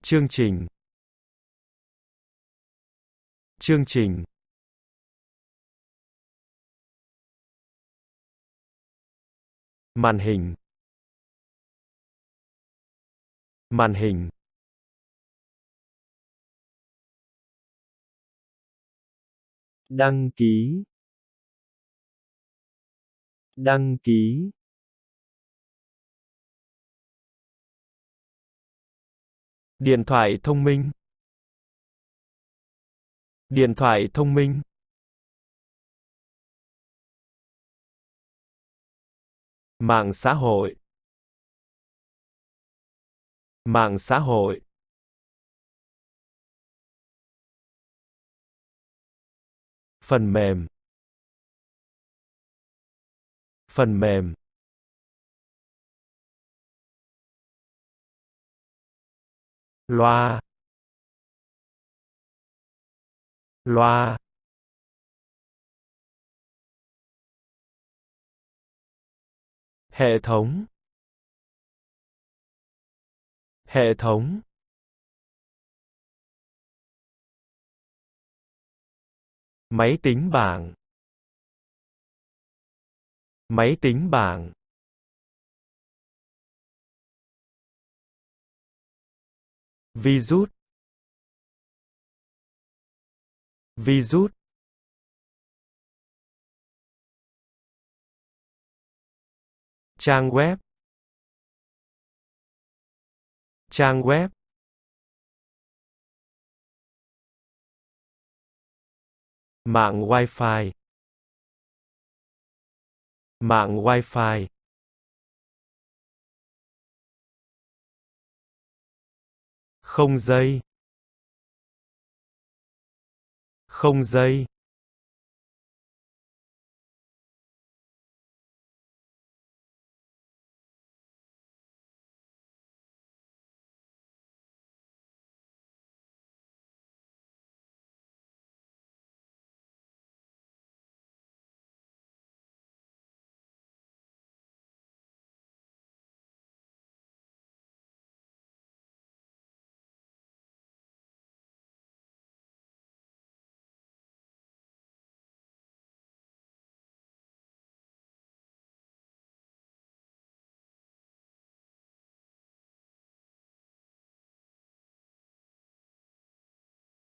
Chương trình. Chương trình. Màn hình. Màn hình. Đăng ký. Đăng ký. Điện thoại thông minh. Điện thoại thông minh. Mạng xã hội. Mạng xã hội. Phần mềm. Phần mềm. Loa. Loa. Hệ thống. Hệ thống. Máy tính bảng. Máy tính bảng. Virus. Virus. Trang web. Trang web. Mạng Wi-Fi. Mạng Wi-Fi. Không dây. Không dây.